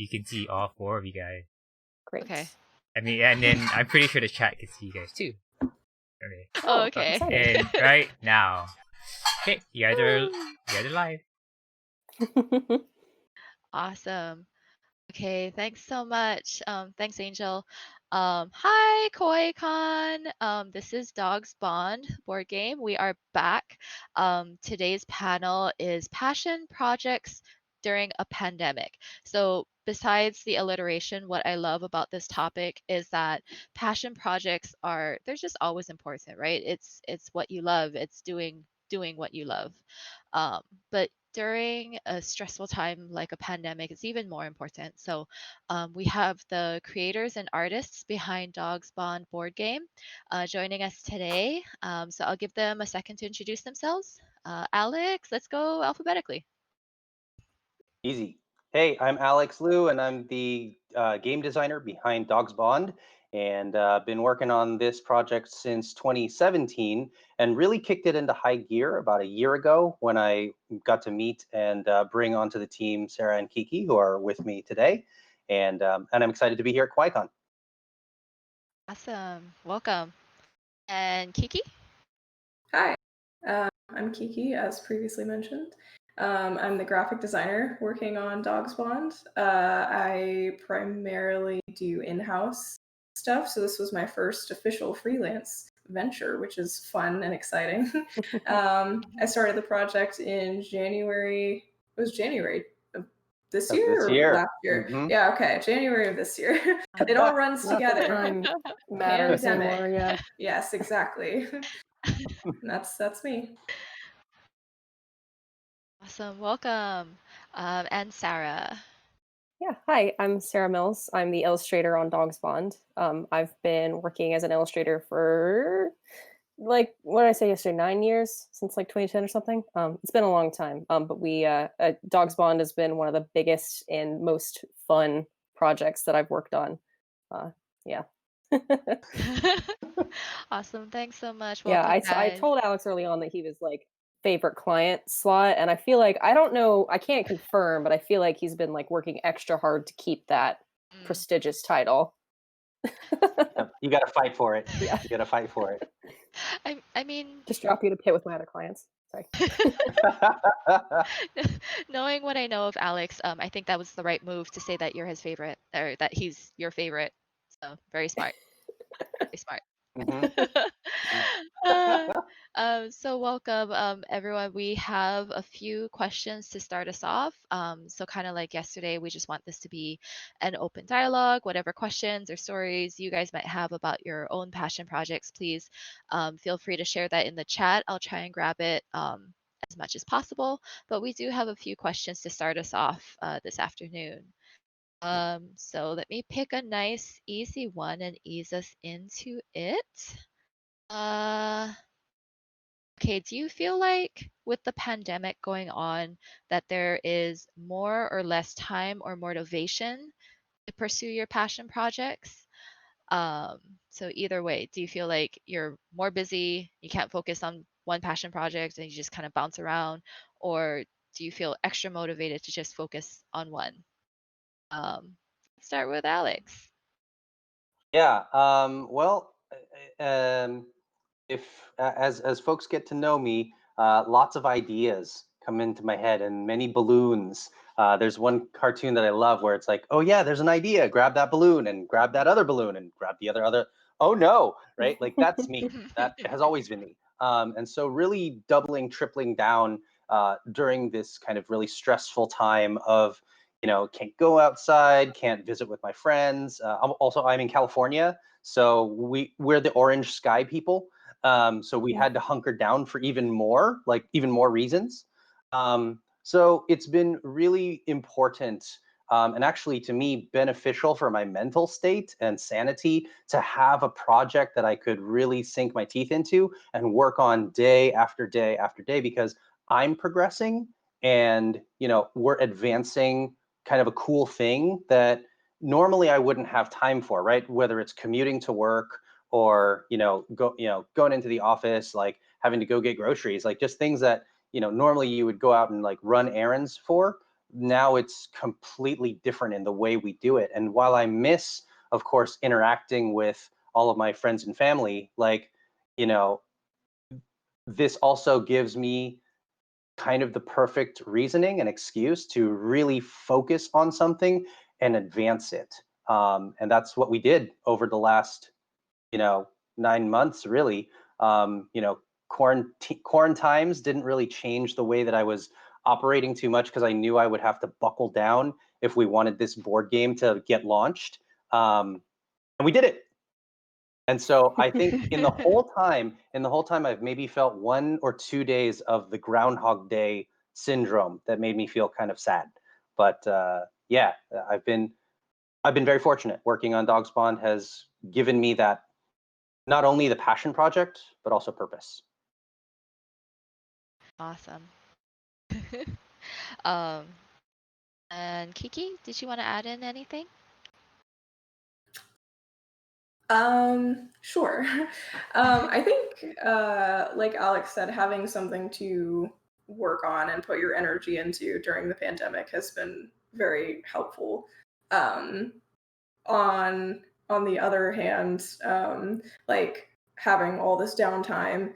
you can see all four of you guys. Great. Okay. I mean, and then I'm pretty sure the chat can see you guys too. Okay. Oh, okay. And right now, okay, you guys are live. Awesome. Okay, thanks so much. Thanks, Angel. Hi, Kawaii Kon. This is Dogs Bond board game. We are back. Today's panel is passion projects during a pandemic. So besides the alliteration, what I love about this topic is that passion projects they're just always important, right? It's what you love. It's doing what you love. But during a stressful time like a pandemic, it's even more important. So we have the creators and artists behind Dogs Bond board game joining us today. So I'll give them a second to introduce themselves. Alex, let's go alphabetically. Easy. Hey, I'm Alex Liu, and I'm the game designer behind Dogs Bond, and been working on this project since 2017, and really kicked it into high gear about a year ago when I got to meet and bring onto the team Sarah and Kiki, who are with me today, and I'm excited to be here at Kawaii Kon. Awesome. Welcome. And Kiki? Hi, I'm Kiki, as previously mentioned. I'm the graphic designer working on Dogs Bond. I primarily do in-house stuff, so this was my first official freelance venture, which is fun and exciting. I started the project in January. It was January of this year or last year? Mhm. Yeah, okay, January of this year. It all runs together. Time matters anymore, yeah. Yes, exactly. That's me. Awesome. Welcome. And Sarah. Yeah, hi, I'm Sarah Mills. I'm the illustrator on Dogs Bond. I've been working as an illustrator for, like, what did I say yesterday, 9 years, since like 2010 or something. It's been a long time, but Dogs Bond has been one of the biggest and most fun projects that I've worked on. Yeah. Awesome. Thanks so much. Yeah, Welcome, I guys. told Alex early on that he was like favorite client slot, and I feel like I don't know, I can't confirm, but I feel like he's been like working extra hard to keep that prestigious title. You got to fight for it. Yeah. You got to fight for it. I mean, just drop you to pit with my other clients. Sorry. Knowing what I know of Alex, I think that was the right move to say that you're his favorite, or that he's your favorite. So very smart. Very smart. So welcome, everyone. We have a few questions to start us off. So kind of like yesterday, we just want this to be an open dialogue. Whatever questions or stories you guys might have about your own passion projects, please feel free to share that in the chat. I'll try and grab it as much as possible. But we do have a few questions to start us off this afternoon. So let me pick a nice, easy one and ease us into it. Okay, do you feel like with the pandemic going on that there is more or less time or motivation to pursue your passion projects? So either way, do you feel like you're more busy, you can't focus on one passion project and you just kind of bounce around, or do you feel extra motivated to just focus on one? Let's start with Alex. Yeah. Well, if as folks get to know me, lots of ideas come into my head and many balloons. There's one cartoon that I love where it's like, oh yeah, there's an idea, grab that balloon and grab that other balloon and grab the other. Oh no, right? Like that's me. That has always been me. And so really doubling, tripling down during this kind of really stressful time of, can't go outside, can't visit with my friends. I'm in California, so we're the orange sky people. So we had to hunker down for even more reasons. So it's been really important and actually to me beneficial for my mental state and sanity to have a project that I could really sink my teeth into and work on day after day after day, because I'm progressing and we're advancing kind of a cool thing that normally I wouldn't have time for, right? Whether it's commuting to work or going into the office, like having to go get groceries, like just things that normally you would go out and like run errands for. now it's completely different in the way we do it. And while I miss, of course, interacting with all of my friends and family, like, you know, this also gives me kind of the perfect reasoning and excuse to really focus on something and advance it. And that's what we did over the last, 9 months, really. Quarantines didn't really change the way that I was operating too much, because I knew I would have to buckle down if we wanted this board game to get launched. And we did it. And so I think in the whole time, I've maybe felt 1 or 2 days of the Groundhog Day syndrome that made me feel kind of sad. But yeah, I've been very fortunate. Working on Dog Spawn has given me that, not only the passion project, but also purpose. Awesome. And Kiki, did you want to add in anything? Sure. I think, like Alex said, having something to work on and put your energy into during the pandemic has been very helpful. On the other hand, like having all this downtime,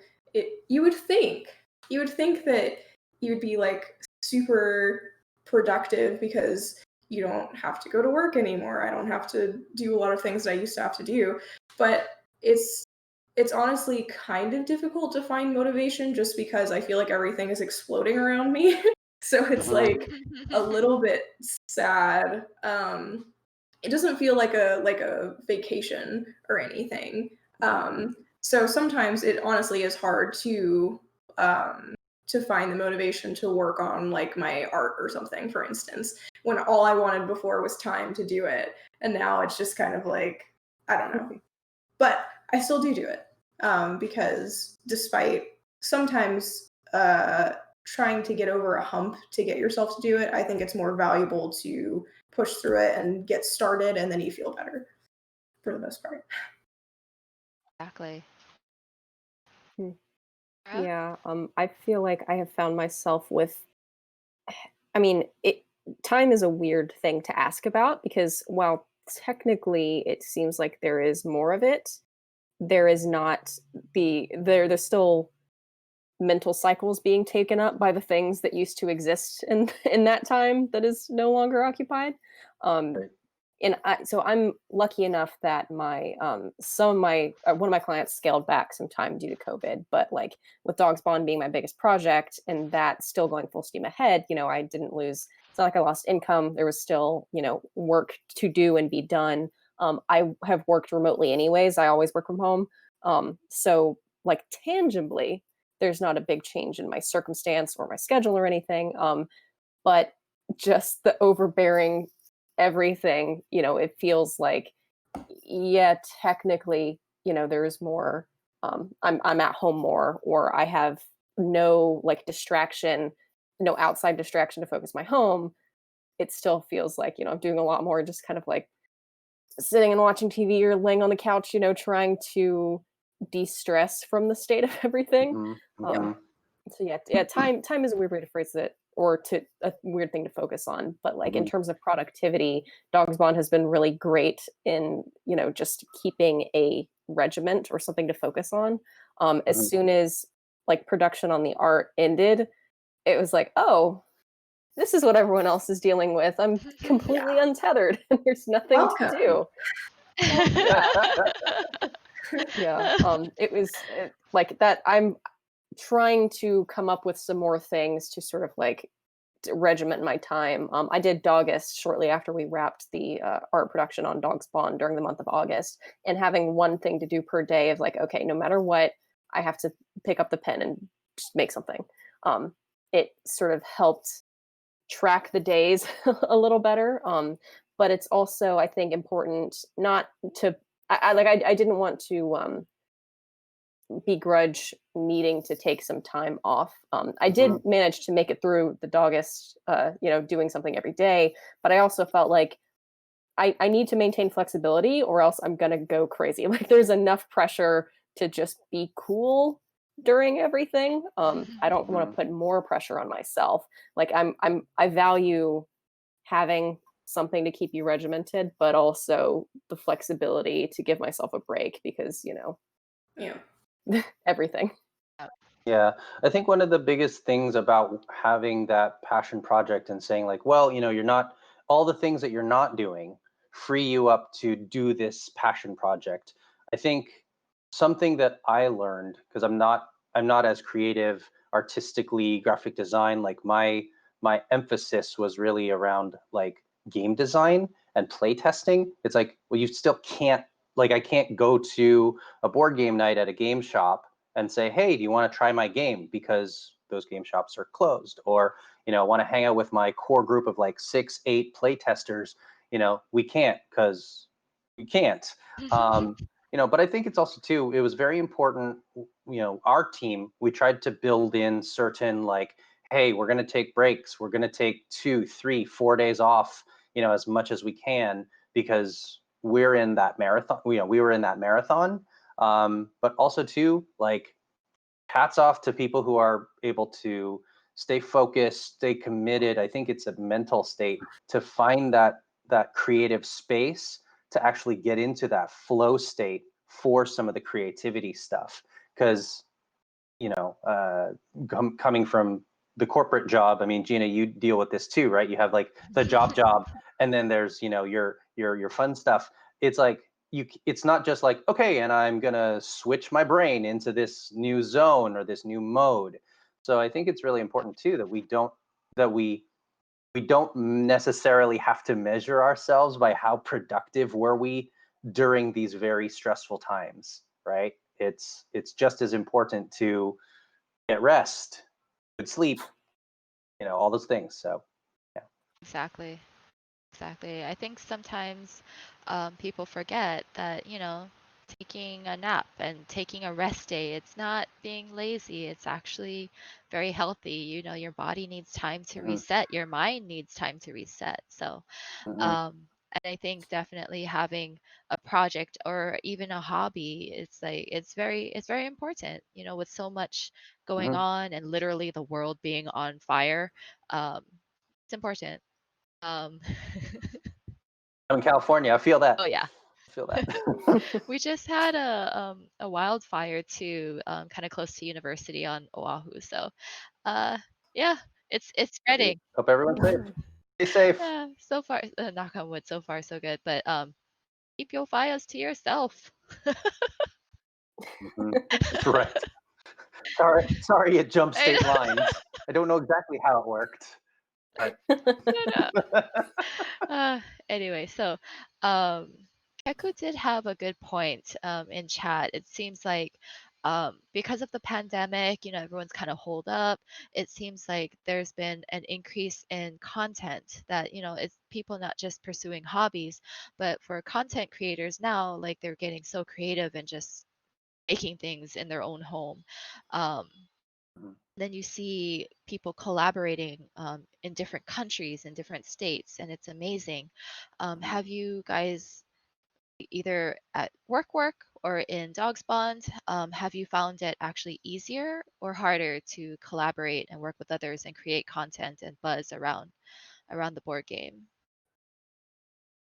you would think that you would be like super productive because you don't have to go to work anymore. I don't have to do a lot of things that I used to have to do. But it's honestly kind of difficult to find motivation just because I feel like everything is exploding around me. So it's like a little bit sad. It doesn't feel like a vacation or anything. So sometimes it honestly is hard to find the motivation to work on like my art or something, for instance, when all I wanted before was time to do it. And now it's just kind of like, I don't know. But I still do it because despite sometimes trying to get over a hump to get yourself to do it, I think it's more valuable to push through it and get started, and then you feel better for the most part. Exactly. Yeah, I feel like I have found myself with, time is a weird thing to ask about because while technically it seems like there is more of it, there is not there's still mental cycles being taken up by the things that used to exist in in that time that is no longer occupied. Right. So I'm lucky enough that my some of my one of my clients scaled back some time due to COVID, but like with Dog Spawn being my biggest project and that still going full steam ahead, I didn't lose. It's not like I lost income. There was still work to do and be done. I have worked remotely anyways. I always work from home. So like tangibly, there's not a big change in my circumstance or my schedule or anything. But just the overbearing everything, it feels like, yeah, technically, there is more. I'm at home more, or I have no like distraction, no outside distraction to focus my home. It still feels like, I'm doing a lot more just kind of like sitting and watching TV or laying on the couch, trying to de-stress from the state of everything. So yeah, time is a weird way to phrase it, or to a weird thing to focus on. But like in terms of productivity, Dogs Bond has been really great in just keeping a regiment or something to focus on. As soon as like production on the art ended, it was like, oh, this is what everyone else is dealing with. I'm completely untethered, and there's nothing Welcome. to do. Yeah, it was like that. I'm trying to come up with some more things to sort of like regiment my time. I did Dogist shortly after we wrapped the art production on Dog Spawn during the month of August, and having one thing to do per day of like, okay, no matter what, I have to pick up the pen and just make something. It sort of helped track the days a little better. But it's also, I think, important not to. I didn't want to begrudge needing to take some time off. I did manage to make it through the Dogist, doing something every day, but I also felt like I need to maintain flexibility or else I'm gonna go crazy. Like there's enough pressure to just be cool during everything. I don't want to put more pressure on myself. Like I value having something to keep you regimented, but also the flexibility to give myself a break because, Yeah. everything. Yeah, I think one of the biggest things about having that passion project and saying like, well, you're not, all the things that you're not doing free you up to do this passion project. I think something that I learned, because I'm not as creative artistically, graphic design, like my emphasis was really around like game design and play testing. It's like, well, you still can't, like I can't go to a board game night at a game shop and say, hey, do you want to try my game? Because those game shops are closed. Or, want to hang out with my core group of like 6, 8 play testers. We can't because we can't. But I think it's also too, it was very important, our team, we tried to build in certain like, hey, we're going to take breaks. We're going to take 2, 3, 4 days off, as much as we can, because we're in that marathon. We were in that marathon. But also too, like, hats off to people who are able to stay focused, stay committed. I think it's a mental state to find that creative space to actually get into that flow state for some of the creativity stuff. Because coming from the corporate job, I mean, Gina, you deal with this too, right? You have like the job, and then there's your fun stuff. It's like it's not just like, okay, and I'm gonna switch my brain into this new zone or this new mode. So I think it's really important too that we don't necessarily have to measure ourselves by how productive were we during these very stressful times, right? It's just as important to get rest, good sleep, all those things. So yeah. Exactly. Exactly. I think sometimes people forget that, taking a nap and taking a rest day, it's not being lazy. It's actually very healthy. Your body needs time to Mm-hmm. reset. Your mind needs time to reset. So, Mm-hmm. and I think definitely having a project or even a hobby, it's very important, with so much going Mm-hmm. on and literally the world being on fire. Um, it's important. Um, I'm in California. I feel that. oh yeah. I feel that. We just had a wildfire too, kind of close to university on Oahu. So, uh, yeah, it's spreading. Hope everyone's safe. Stay safe. Yeah, so far, knock on wood, so far so good. But keep your fires to yourself. Mm-hmm. Right. Sorry, it jumped I state know. lines. I don't know exactly how it worked, but I know. Anyway, so um, Keku did have a good point in chat. It seems like because of the pandemic, everyone's kind of holed up. It seems like there's been an increase in content that, it's people not just pursuing hobbies, but for content creators now, like they're getting so creative and just making things in their own home. Um, then you see people collaborating in different countries, in different states, and it's amazing. Have you guys either at work or in Dogs Bond, have you found it actually easier or harder to collaborate and work with others and create content and buzz around the board game?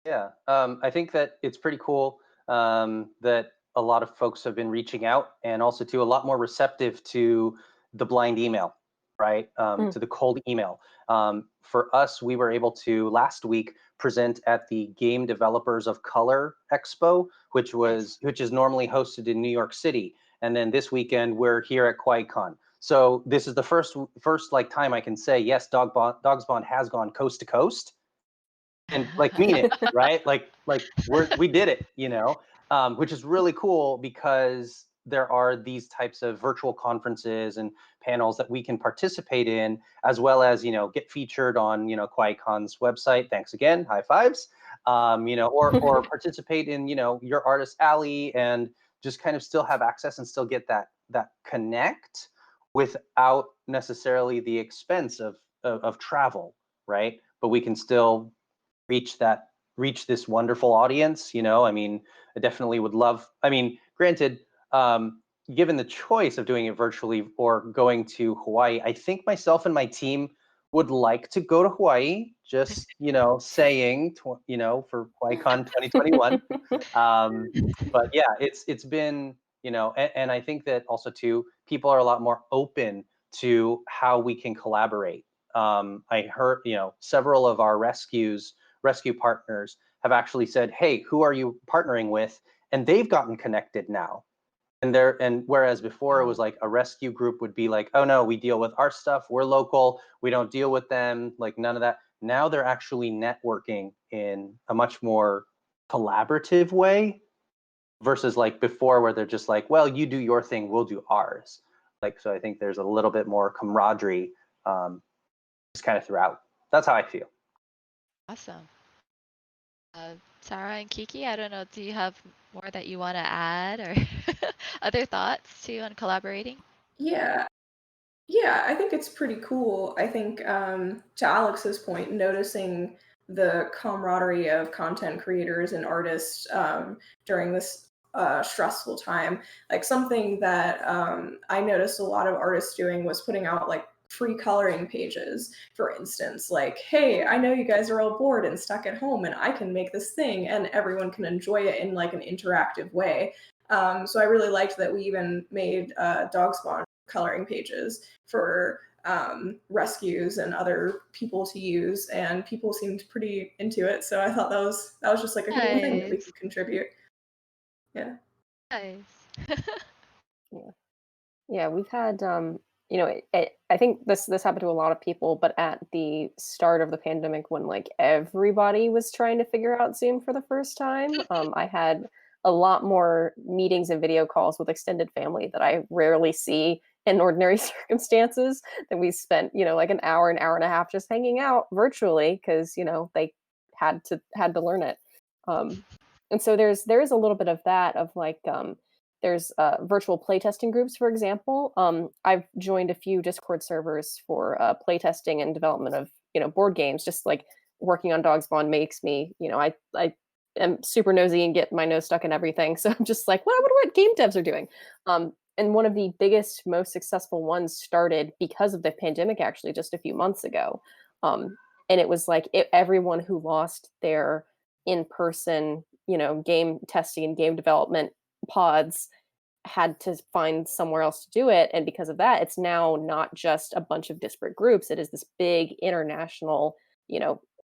yeah, I think that it's pretty cool that a lot of folks have been reaching out, and also to a lot more receptive to the blind email, right? To the cold email. For us, we were able to last week present at the Game Developers of Color Expo, which is normally hosted in New York City, and then this weekend we're here at Kawaii Kon. So this is the first like time I can say yes, Dogs Bond has gone coast to coast, and like mean it, right? Like we did it, which is really cool because there are these types of virtual conferences and panels that we can participate in, as well as get featured on Kawaii Kon's website. Thanks again, high fives. Or participate in your artist alley and just kind of still have access and still get that connect without necessarily the expense of travel, right? But we can still reach this wonderful audience. I mean, I definitely would love, I mean, granted, given the choice of doing it virtually or going to Hawaii, I think myself and my team would like to go to Hawaii. Just saying, for Kawaii Kon 2021. But yeah, it's been and I think that also too, people are a lot more open to how we can collaborate. I heard several of our rescue partners have actually said, hey, who are you partnering with? And they've gotten connected now. And whereas before it was like a rescue group would be like, oh no, we deal with our stuff, we're local, we don't deal with them, like none of that. Now they're actually networking in a much more collaborative way versus like before where they're just like, well, you do your thing, we'll do ours. Like, so I think there's a little bit more camaraderie just kind of throughout. That's how I feel. Awesome. Sarah and Kiki, I don't know, do you have more that you want to add or other thoughts too on collaborating? Yeah. Yeah, I think it's pretty cool. I think, to Alex's point, noticing the camaraderie of content creators and artists during this stressful time. Like something that I noticed a lot of artists doing was putting out like free coloring pages, for instance. Like, hey, I know you guys are all bored and stuck at home, and I can make this thing, and everyone can enjoy it in like an interactive way. So I really liked that we even made dog spawn coloring pages for rescues and other people to use, and people seemed pretty into it. So I thought that was just like a cool thing that we Nice. could contribute. Yeah. Nice. Yeah, we've had I think this happened to a lot of people, but at the start of the pandemic when like everybody was trying to figure out Zoom for the first time, I had a lot more meetings and video calls with extended family that I rarely see in ordinary circumstances, that we spent, like an hour and a half just hanging out virtually because, they had to learn it. And so there is a little bit of that of like there's virtual playtesting groups, for example. I've joined a few Discord servers for playtesting and development of board games. Just like working on Dogs Bond makes me, I am super nosy and get my nose stuck in everything. So I'm just like, well, I wonder what game devs are doing. And one of the biggest, most successful ones started because of the pandemic, actually, just a few months ago. And it was like everyone who lost their in-person, game testing and game development pods had to find somewhere else to do it. And because of that, it's now not just a bunch of disparate groups. It is this big international,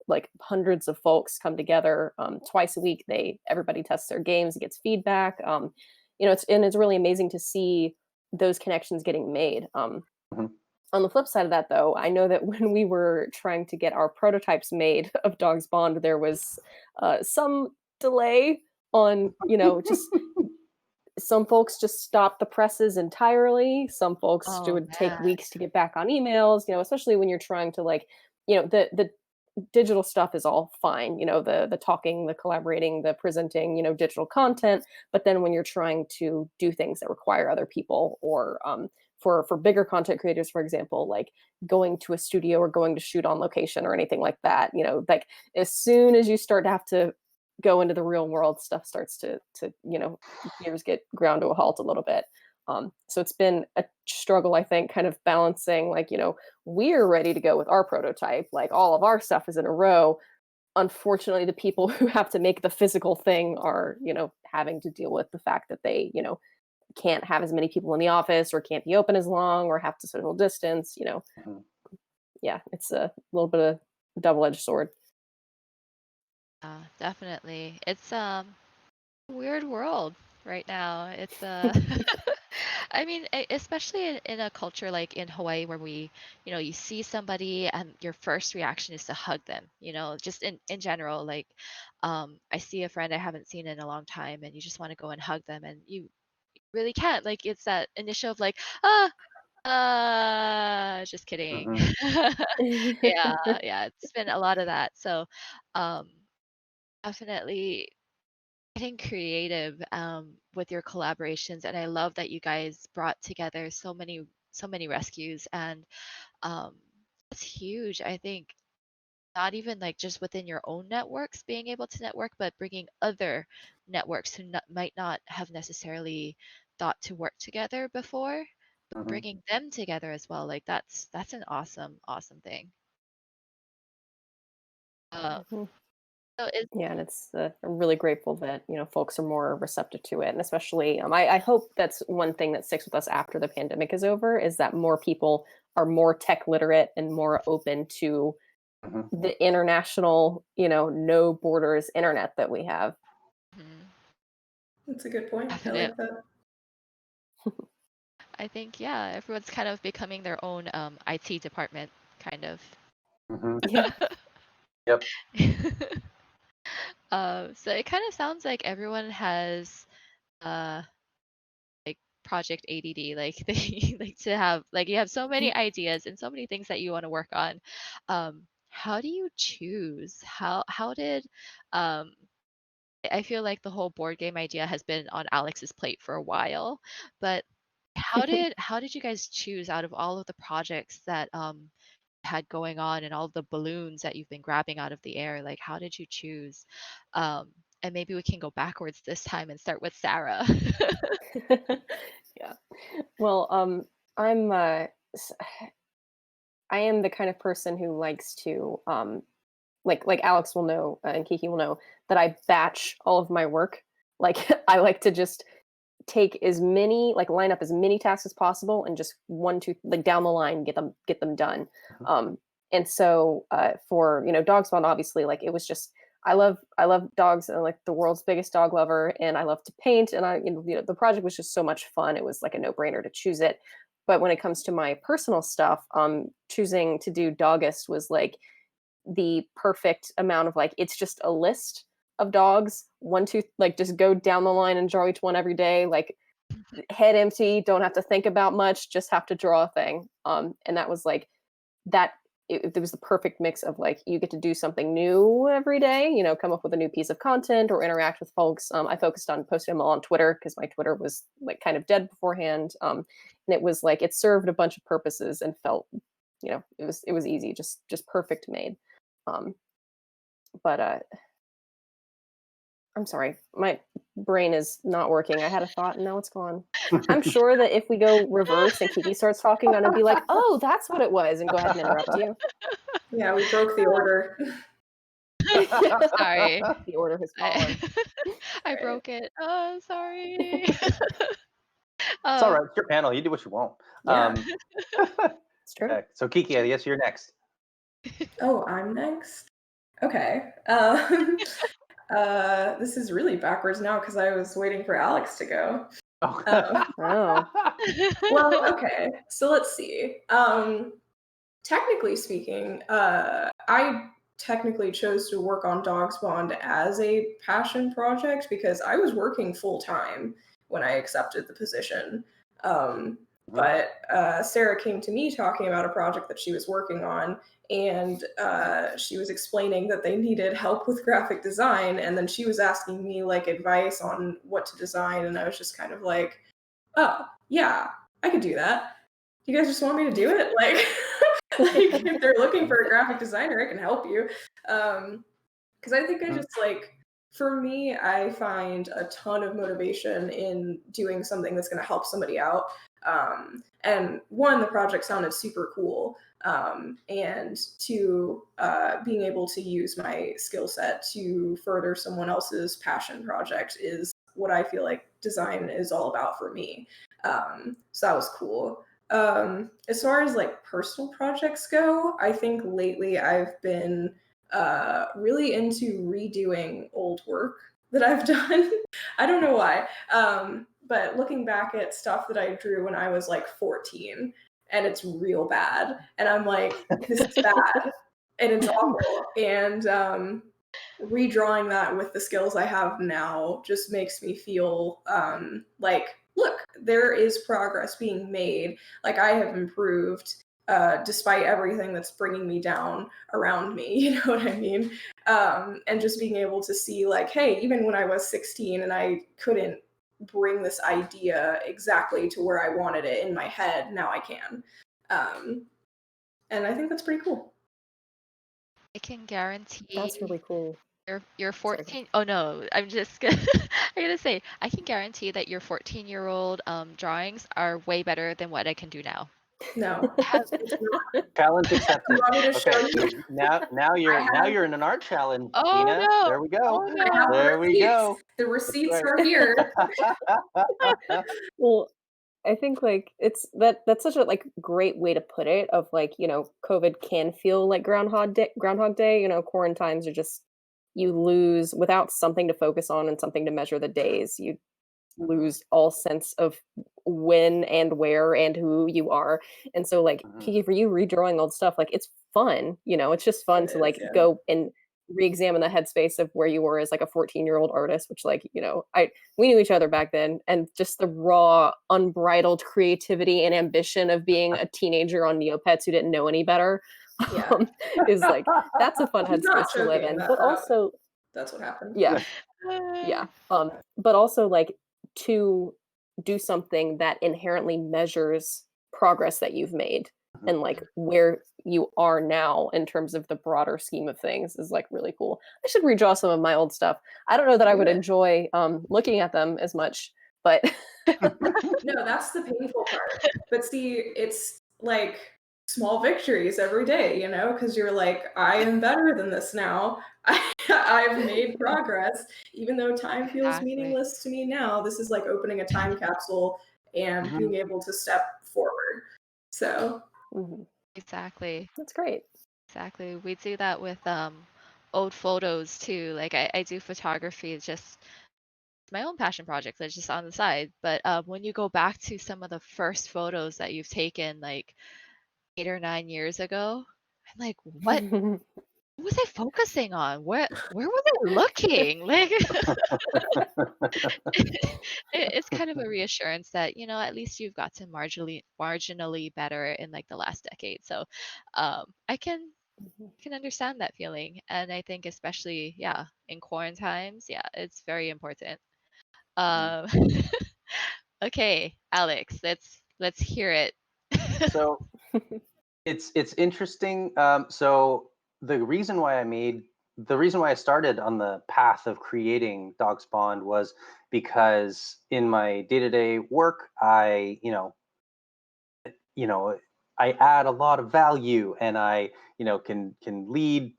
like hundreds of folks come together twice a week. Everybody tests their games, gets feedback. It's really amazing to see those connections getting made. Mhm. On the flip side of that, though, I know that when we were trying to get our prototypes made of Dogs Bond, there was some delay on, just some folks just stopped the presses entirely. Some folks Oh would take man. weeks to get back on emails, especially when you're trying to like, the digital stuff is all fine, the talking, the collaborating, the presenting, digital content. But then when you're trying to do things that require other people, or for bigger content creators, for example, like going to a studio or going to shoot on location or anything like that, like as soon as you start to have to go into the real world, stuff starts to gears get ground to a halt a little bit. So it's been a struggle, I think, kind of balancing like, we're ready to go with our prototype, like all of our stuff is in a row. Unfortunately, the people who have to make the physical thing are, having to deal with the fact that they, can't have as many people in the office or can't be open as long or have to social distance, Mhm. Yeah, it's a little bit of a double-edged sword. Definitely. It's weird world right now. It's I mean, especially in a culture like in Hawaii where you see somebody and your first reaction is to hug them, just in general, like I see a friend I haven't seen in a long time and you just want to go and hug them and you really can't. Like it's that initial of like, just kidding. Mhm. Yeah, yeah, it's been a lot of that. So, um definitely getting creative with your collaborations, and I love that you guys brought together so many rescues, and um it's huge. I think not even like just within your own networks being able to network, but bringing other networks who might not have necessarily thought to work together before, but Mhm. bringing them together as well, like that's an awesome thing. Um, Mhm. so is Yeah, and it's I'm really grateful that folks are more receptive to it, and especially I hope that's one thing that sticks with us after the pandemic is over is that more people are more tech literate and more open to Mhm. the international, no borders internet that we have. mhm, That's a good point. I definite. like that. I think yeah, everyone's kind of becoming their own IT department, kind of. Mhm. Yeah. Yep. So it kind of sounds like everyone has uh like project ADD, like they like to have like you have so many ideas and so many things that you want to work on. How do you choose? How did um I feel like the whole board game idea has been on Alex's plate for a while, but how did you guys choose out of all of the projects that had going on and all the balloons that you've been grabbing out of the air? Like how did you choose? Um, and maybe we can go backwards this time and start with Sarah. Yeah. Well, I'm s- I am the kind of person who likes to like Alex will know and Kiki will know that I batch all of my work. Like I like to just take as many line up as many tasks as possible and just one two like down the line get them done. um and so for dog spawn, obviously, like it was just I love dogs and like the world's biggest dog lover, and I love to paint, and the project was just so much fun. It was like a no-brainer to choose it. But when it comes to my personal stuff, choosing to do Dogist was like the perfect amount of like it's just a list of dogs, one two, like just go down the line and draw each one every day, like head empty, don't have to think about much, just have to draw a thing. And that was like that it was the perfect mix of like you get to do something new every day, come up with a new piece of content or interact with folks. I focused on posting them all on Twitter because my Twitter was like kind of dead beforehand. And it was like it served a bunch of purposes and felt, it was easy, just perfect made. um but I'm sorry, my brain is not working. I had a thought and now it's gone. I'm sure that if we go reverse and Kiki starts talking, I'm gonna be like, oh, that's what it was, and go ahead and interrupt you. Yeah, we broke the order. Sorry. The order has fallen. I Right. broke it. Oh, sorry. It's all right. It's your panel. You do what you want. Yeah. It's true. Okay. So Kiki, I guess you're next. Oh, I'm next? Okay. This is really backwards now because I was waiting for Alex to go. Oh. Oh. Well, okay. So let's see. Technically speaking, I technically chose to work on Dogs Bond as a passion project because I was working full time when I accepted the position. But Sarah came to me talking about a project that she was working on, and she was explaining that they needed help with graphic design, and then she was asking me like advice on what to design, and I was just kind of like, oh yeah, I could do that. You guys just want me to do it? Like, like if they're looking for a graphic designer, I can help you. Because I think I just like, for me, I find a ton of motivation in doing something that's going to help somebody out. And one, the project sounded super cool. And two, being able to use my skill set to further someone else's passion project is what I feel like design is all about for me. So that was cool. As far as like personal projects go, I think lately I've been really into redoing old work that I've done. I don't know why. But looking back at stuff that I drew when I was like 14, and it's real bad. And I'm like, this is bad. And it's awful. And redrawing that with the skills I have now just makes me feel like, look, there is progress being made. Like I have improved despite everything that's bringing me down around me, you know what I mean? And just being able to see like, hey, even when I was 16 and I couldn't bring this idea exactly to where I wanted it in my head, now I can. And I think that's pretty cool. I can guarantee That's really cool. Your Sorry. 14. Oh no, I'm just gonna I'm gonna say I can guarantee that your 14-year-old drawings are way better than what I can do now. No, Have it's not. Challenge You accepted. want me to show Okay, you? now you're in an art challenge, Oh Tina. no! There we go. Oh I have no! the There we receipts. go. The receipts right. are here. Well, I think like that's such a like great way to put it of like, COVID can feel like Groundhog Day, quarantines are just you lose without something to focus on and something to measure the days. You lose all sense of when and where and who you are. And so like Mhm. Kiki, for you redrawing old stuff, like it's fun, it's just fun It to is, like yeah. go and re-examine the headspace of where you were as like a 14-year-old artist, which like, we knew each other back then, and just the raw, unbridled creativity and ambition of being a teenager on Neopets who didn't know any better Yeah. is like that's a fun He's not headspace to live joking. in. But also, That's what happened. yeah, yeah. But also like to do something that inherently measures progress that you've made and like where you are now in terms of the broader scheme of things is like really cool. I should redraw some of my old stuff. I don't know that I would Do it. enjoy looking at them as much, but No, that's the painful part. But see, it's like small victories every day, because you're like, I am better than this now. I've made progress, even though time feels Exactly. meaningless to me now. This is like opening a time capsule and being able to step forward. So Mhm. Exactly. That's great. Exactly. We do that with old photos too. Like I do photography, it's just my own passion project that's just on the side. But when you go back to some of the first photos that you've taken like 8 or 9 years ago, I'm like, what was I focusing on? Where was I looking? Like it's kind of a reassurance that, at least you've got to marginally better in like the last decade. So I can understand that feeling. And I think especially, yeah, in quarantines, yeah, it's very important. Um okay, Alex, let's hear it. So it's interesting. So the reason why I started on the path of creating Dog Spawned was because in my day-to-day work, I add a lot of value, and I can lead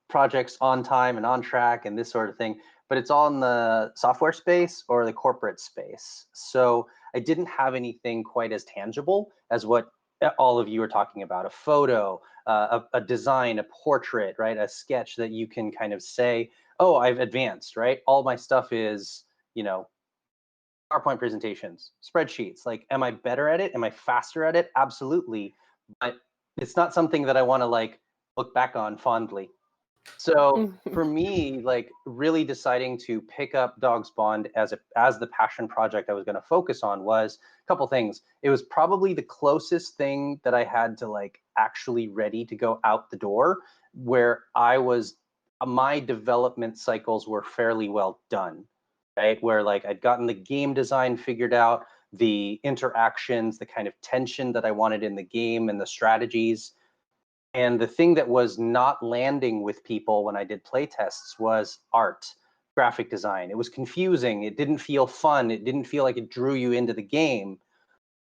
projects on time and on track and this sort of thing. But it's all in the software space or the corporate space. So I didn't have anything quite as tangible as what all of you are talking about: a photo, a design, a portrait, right? A sketch that you can kind of say, oh, I've advanced, right? All my stuff is, PowerPoint presentations, spreadsheets. Like, am I better at it? Am I faster at it? Absolutely. But it's not something that I want to like look back on fondly. So for me, like really deciding to pick up Dog Spawned as the passion project I was going to focus on was a couple things. It was probably the closest thing that I had to like actually ready to go out the door, where my development cycles were fairly well done, right? Where like I'd gotten the game design figured out, the interactions, the kind of tension that I wanted in the game, and the strategies. And the thing that was not landing with people when I did play tests was art, graphic design. It was confusing. It didn't feel fun. It didn't feel like it drew you into the game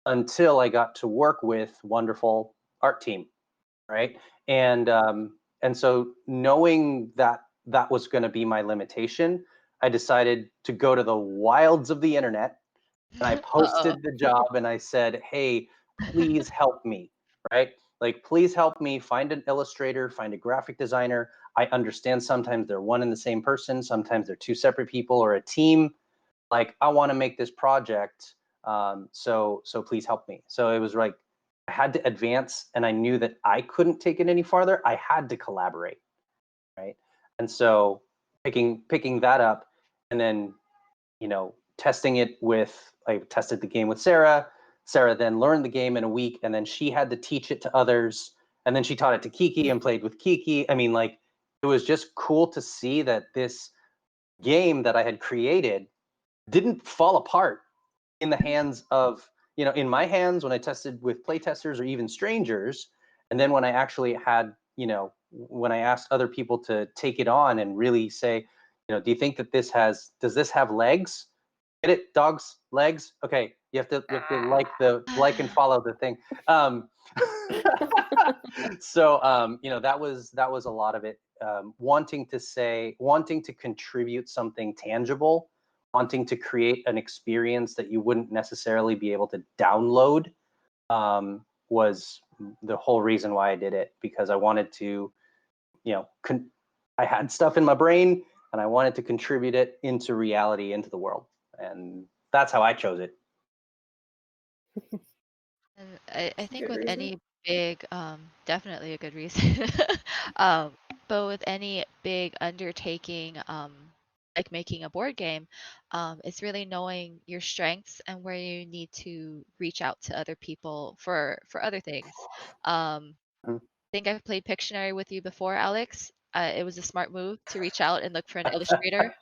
until I got to work with wonderful art team, right? And so knowing that that was going to be my limitation, I decided to go to the wilds of the internet, and I Uh-oh. posted the job and I said, hey, please help me, right? Like, please help me find an illustrator, find a graphic designer. I understand sometimes they're one and the same person, sometimes they're two separate people or a team. Like, I want to make this project, so please help me. So it was like I had to advance, and I knew that I couldn't take it any farther. I had to collaborate, right? And so picking that up, and then testing it I tested the game with Sarah. Sarah then learned the game in a week, and then she had to teach it to others. And then she taught it to Kiki and played with Kiki. I mean, like, it was just cool to see that this game that I had created didn't fall apart in the hands of, in my hands when I tested with playtesters or even strangers. And then when I actually had, when I asked other people to take it on and really say, do you think that does this have legs? Get it? Dogs, legs? Okay, you have to like and follow the thing. So that was a lot of it. Wanting to contribute something tangible, wanting to create an experience that you wouldn't necessarily be able to download, was the whole reason why I did it, because I wanted to, I had stuff in my brain and I wanted to contribute it into reality, into the world. And that's how I chose it. And I think Good with reason. any big, definitely a good reason, um, but with any big undertaking, like making a board game, it's really knowing your strengths and where you need to reach out to other people for other things. Mhm. I think I've played Pictionary with you before, Alex. It was a smart move to reach out and look for an illustrator.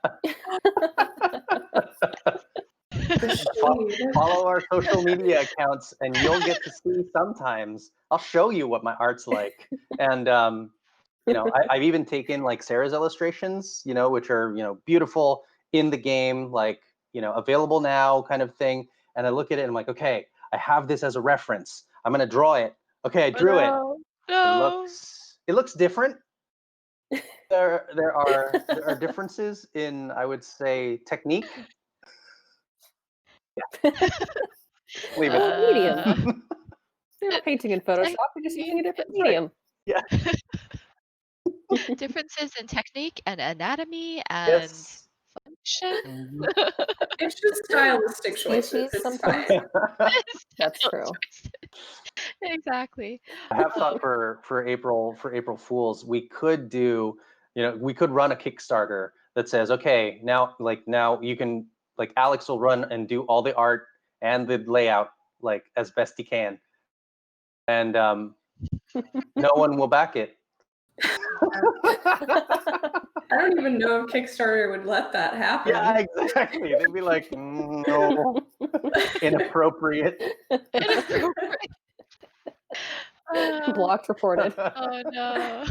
The shade. Follow our social media accounts and you'll get to see sometimes. I'll show you what my art's like. And I've even taken like Sarah's illustrations, which are, beautiful in the game, like, available now kind of thing. And I look at it and I'm like, okay, I have this as a reference. I'm gonna draw it. Okay, I drew it. No. It looks different. There are differences in, I would say, technique. Leave it. Medium. You're not painting in Photoshop. You're just using a different That's right. medium. Yeah. Differences in technique and anatomy and Yes. function. Mhm. It's just stylistic choices. Species It's sometimes. fine. That's true. Exactly. I have thought for April Fools, we could do, we could run a Kickstarter that says, okay, now you can, like, Alex will run and do all the art and the layout like as best he can, and no one will back it. I don't even know if Kickstarter would let that happen. Yeah, exactly. They'd be like, no, inappropriate. Blocked reported. Oh no.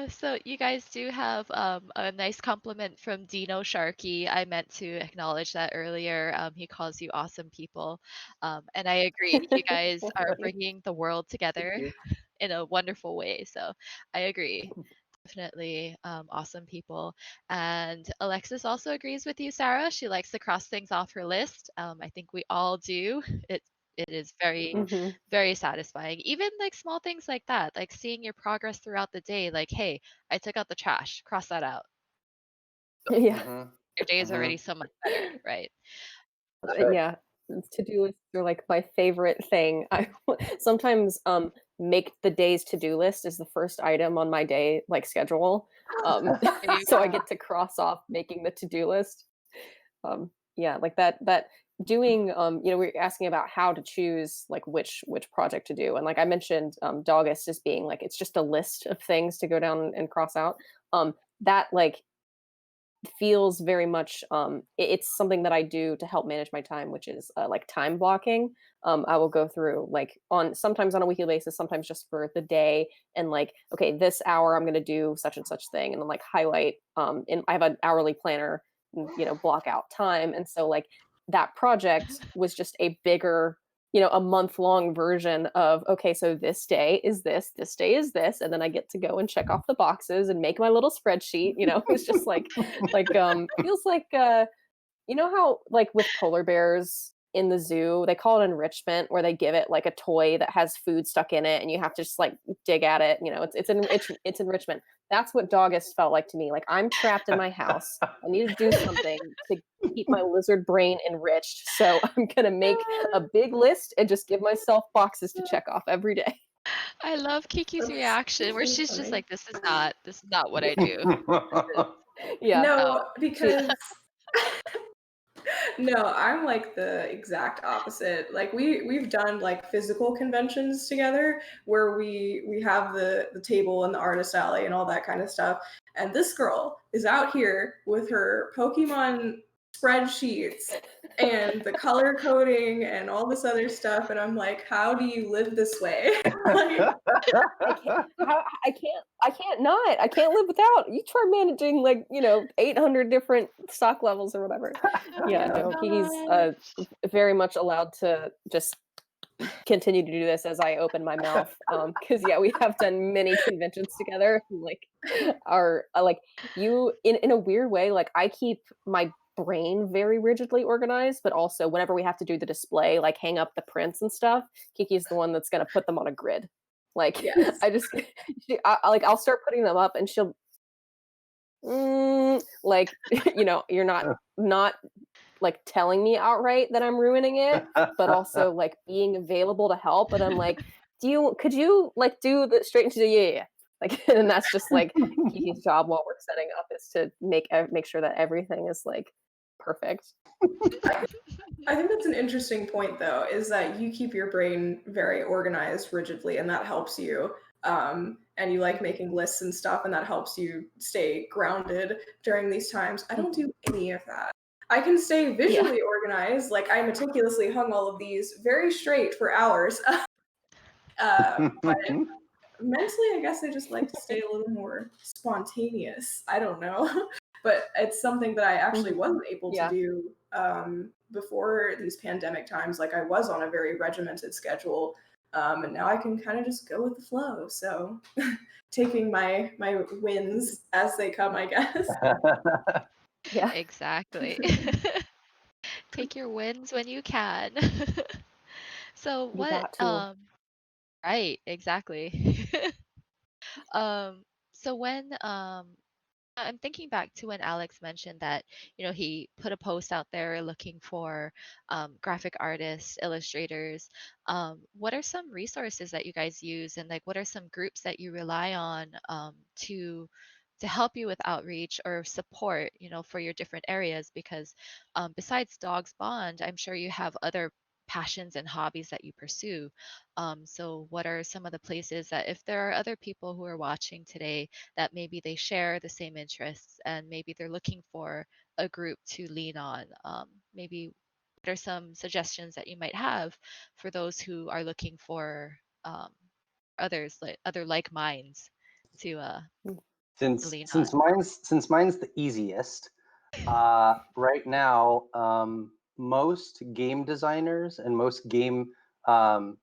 So you guys do have a nice compliment from Dino Sharkey. I meant to acknowledge that earlier. He calls you awesome people. And I agree. You guys are bringing the world together you. in a wonderful way. So I agree. Definitely awesome people. And Alexis also agrees with you, Sarah. She likes to cross things off her list. I think we all do. It is very Mhm. very satisfying. Even like small things like that, like seeing your progress throughout the day, like, hey, I took out the trash, cross that out. Yeah. Mhm. Your day is Mhm. already so much better, right? That's right. Yeah. To-do lists are like my favorite thing. I sometimes make the day's to-do list as the first item on my day like schedule. There you So I go. get to cross off making the to-do list. Yeah, like that doing we're asking about how to choose like which project to do. And like I mentioned, Dogist as being like it's just a list of things to go down and cross out. That like feels very much it's something that I do to help manage my time, which is like time blocking. I will go through like on sometimes on a weekly basis, sometimes just for the day, and like, okay, this hour I'm going to do such and such thing, and then like highlight and I have an hourly planner, block out time. And so like that project was just a bigger, a month-long version of, okay, so this day is this day is this, and then I get to go and check off the boxes and make my little spreadsheet. It's just like feels like how like with polar bears in the zoo they call it enrichment, where they give it like a toy that has food stuck in it and you have to just like dig at it. It's enrichment. That's what Dogist felt like to me. Like, I'm trapped in my house, I need to do something to keep my lizard brain enriched, so I'm gonna make a big list and just give myself boxes to check off every day. I love Kiki's That's reaction where so she's just funny. like, this is not what I do. Yeah. No, She- because no, I'm like the exact opposite. Like we've done like physical conventions together where we have the table and the artist alley and all that kind of stuff. And this girl is out here with her Pokemon spreadsheets and the color coding and all this other stuff, and I'm like, how do you live this way? Like, I can't live without. You try managing 800 different stock levels or whatever. Yeah, no, he's very much allowed to just continue to do this as I open my mouth. Because we have done many conventions together. You in a weird way, like I keep my brain very rigidly organized, but also whenever we have to do the display, like hang up the prints and stuff, Kiki's the one that's gonna put them on a grid. Like yes. I'll start putting them up, and she'll you're not like telling me outright that I'm ruining it, but also like being available to help. And I'm like, could you like do the straight into the yeah. Like, and that's just like Kiki's job while we're setting up, is to make sure that everything is like perfect. I think that's an interesting point, though, is that you keep your brain very organized rigidly, and that helps you. And you like making lists and stuff, and that helps you stay grounded during these times. I don't do any of that. I can stay visually organized, like I meticulously hung all of these very straight for hours. But mentally, I guess I just like to stay a little more spontaneous. I don't know. But it's something that I actually wasn't able to do before these pandemic times. Like I was on a very regimented schedule, and now I can kind of just go with the flow. So taking my wins as they come, I guess. Yeah, Exactly. Take your wins when you can. So you what got to. right, exactly. Um so when I'm thinking back to when Alex mentioned that, he put a post out there looking for graphic artists, illustrators. What are some resources that you guys use, and like what are some groups that you rely on to help you with outreach or support, for your different areas? Because besides Dogs Bond, I'm sure you have other passions and hobbies that you pursue. So what are some of the places that, if there are other people who are watching today, that maybe they share the same interests and maybe they're looking for a group to lean on? Maybe what are some suggestions that you might have for those who are looking for others, like other like minds, to since lean on? mine's the easiest. Right now, most game designers and um,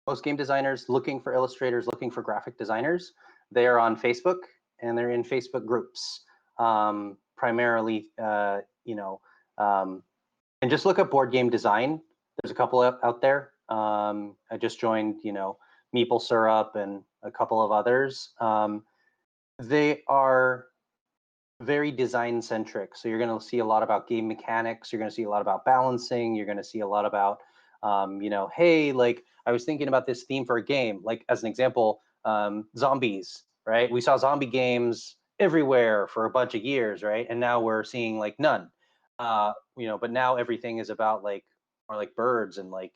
most game designers looking for illustrators, looking for graphic designers, they are on Facebook, and they're in Facebook groups, primarily. And just look up board game design. There's a couple out there. I just joined, Meeple Syrup and a couple of others. They are very design centric. So you're going to see a lot about game mechanics. You're going to see a lot about balancing. You're going to see a lot about, hey, like I was thinking about this theme for a game. Like as an example, zombies, right? We saw zombie games everywhere for a bunch of years, right? And now we're seeing like none. But now everything is about like more like birds and like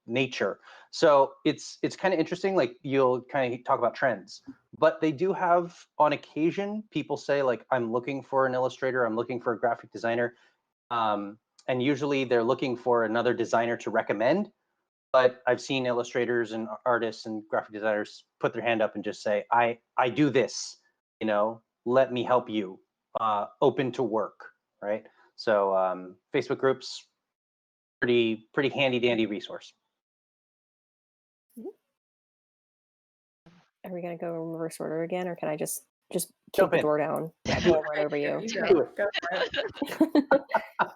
nature. So it's kind of interesting. Like you'll kind of talk about trends, but they do have on occasion people say like I'm looking for an illustrator, I'm looking for a graphic designer, and usually they're looking for another designer to recommend. But I've seen illustrators and artists and graphic designers put their hand up and just say I do this, let me help you, open to work, right? So Facebook groups, pretty handy dandy resource. Are we gonna go in reverse order again, or can I just kick Jump the in. door down? Yeah, Roll right over you. Do it. Go for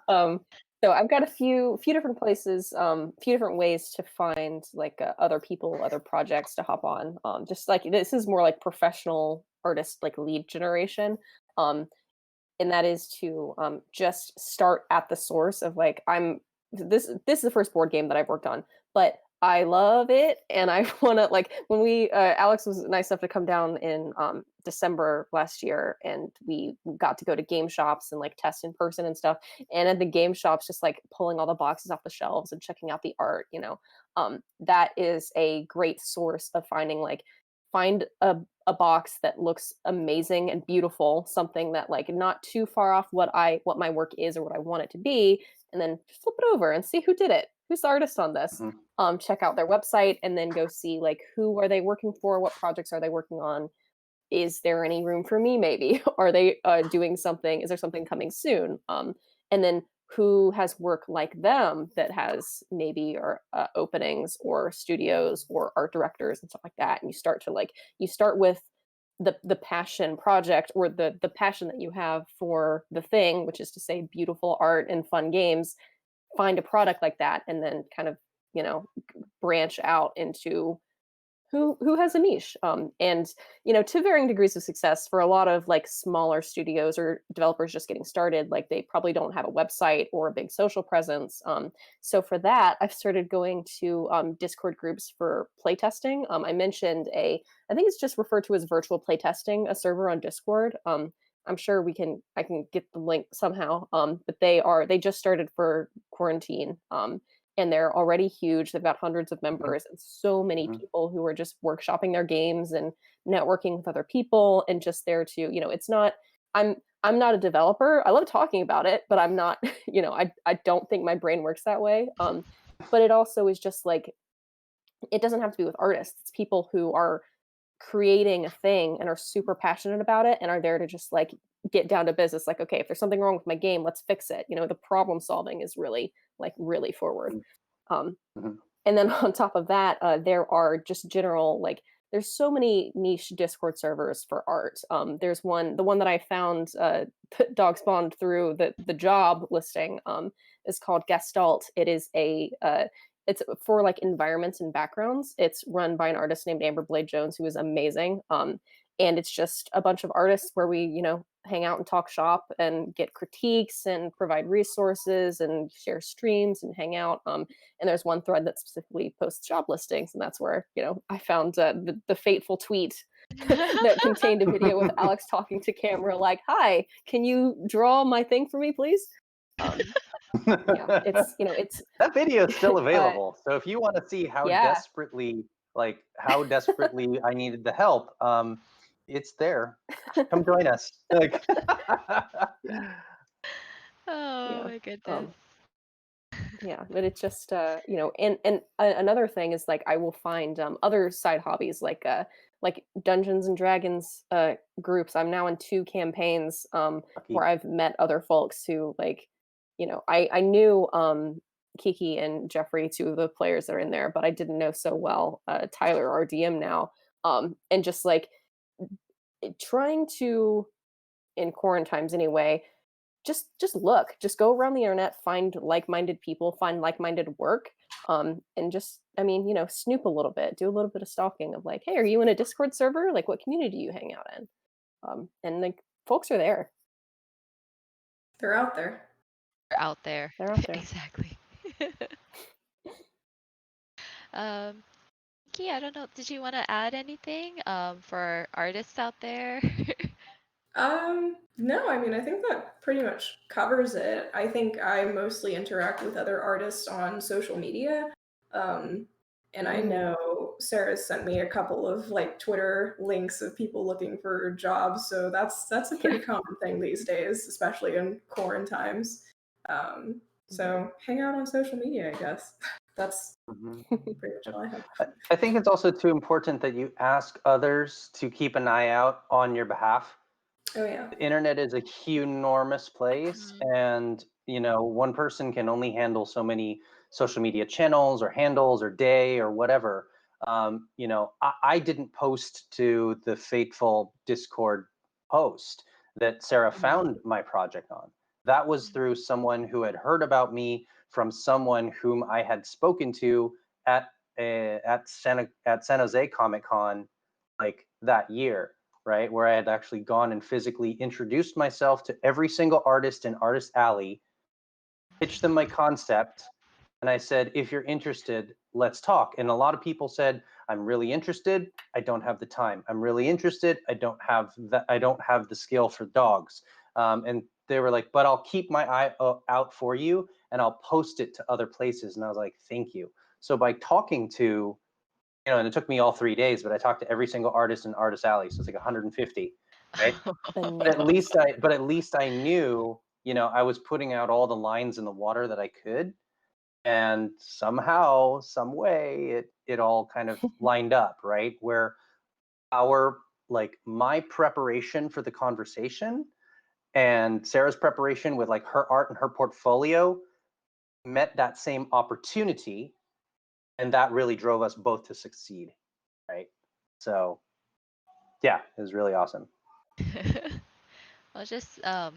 it. So I've got a few different places, few different ways to find like other people, other projects to hop on. Just like this is more like professional artist like lead generation, and that is to just start at the source of like this is the first board game that I've worked on, but I love it, and I want to like when we Alex was nice enough to come down in December last year, and we got to go to game shops and like test in person and stuff. And at the game shops, just like pulling all the boxes off the shelves and checking out the art, that is a great source of finding like find a box that looks amazing and beautiful, something that like not too far off what my work is or what I want it to be, and then flip it over and see who did it. Who's the artist on this? Check out their website and then go see like who are they working for, what projects are they working on, is there any room for me maybe? Are they doing something? Is there something coming soon? And then who has work like them that has maybe or openings or studios or art directors and stuff like that. And you start with the passion project or the passion that you have for the thing, which is to say beautiful art and fun games. Find a product like that and then kind of, branch out into who has a niche, and to varying degrees of success. For a lot of like smaller studios or developers just getting started, like they probably don't have a website or a big social presence, so for that I've started going to Discord groups for playtesting. I mentioned I think it's just referred to as virtual playtesting, a server on Discord. I'm sure I can get the link somehow, but they just started for quarantine, and they're already huge. They've got hundreds of members and so many people who are just workshopping their games and networking with other people and just there to, it's not, I'm not a developer. I love talking about it, but I'm not, I don't think my brain works that way. But it also is just like, it doesn't have to be with artists. It's people who are creating a thing and are super passionate about it and are there to just like get down to business. Like, okay, if there's something wrong with my game, let's fix it. The problem solving is really forward. And then on top of that, there are just general, like, there's so many niche Discord servers for art. There's the one that I found, Dog Spawned through the job listing, is called Gestalt. It is it's for like environments and backgrounds. It's run by an artist named Amber Blade Jones, who is amazing. And it's just a bunch of artists where we, hang out and talk shop and get critiques and provide resources and share streams and hang out. And there's one thread that specifically posts job listings, and that's where I found the fateful tweet that contained a video with Alex talking to camera, like, "Hi, can you draw my thing for me, please?" Yeah, it's that video is still available. So if you want to see how desperately I needed the help, it's there. Come join us. Like, Oh my goodness. Yeah, but it's just and another thing is like I will find other side hobbies like Dungeons and Dragons groups. I'm now in 2 campaigns where I've met other folks who like I knew Kiki and Jeffrey, 2 of the players that are in there, but I didn't know so well Tyler, our DM now, and just like trying to, in quarantines anyway, just go around the internet, find like-minded people, find like-minded work, and just snoop a little bit, do a little bit of stalking of like, hey, are you in a Discord server? Like, what community do you hang out in? And like folks are there. They're out there. They're out there. They're out there. Exactly. Key, I don't know, did you want to add anything for artists out there? No, I mean, I think that pretty much covers it. I think I mostly interact with other artists on social media. And I know Sarah sent me a couple of like Twitter links of people looking for jobs. So that's a pretty common thing these days, especially in quarantine times. So hang out on social media, I guess. That's pretty much all I have. I think it's also too important that you ask others to keep an eye out on your behalf. Oh yeah. The internet is a enormous place, and one person can only handle so many social media channels or handles or day or whatever. I didn't post to the fateful Discord post that Sarah found my project on. That was through someone who had heard about me from someone whom I had spoken to at San Jose Comic Con like that year, right? Where I had actually gone and physically introduced myself to every single artist in Artist Alley, pitched them my concept, and I said, if you're interested, let's talk. And a lot of people said, I'm really interested, I don't have the time. I'm really interested, I don't have the skill for dogs. And they were like, but I'll keep my eye out for you and I'll post it to other places. And I was like, thank you. So by talking to and it took me all 3 days, but I talked to every single artist in Artist Alley, so it's like 150, right? But at least I knew, I was putting out all the lines in the water that I could, and somehow, some way, it all kind of lined up, right? Where my preparation for the conversation and Sarah's preparation with like her art and her portfolio met that same opportunity, and that really drove us both to succeed, right? So yeah, it was really awesome. Well, just I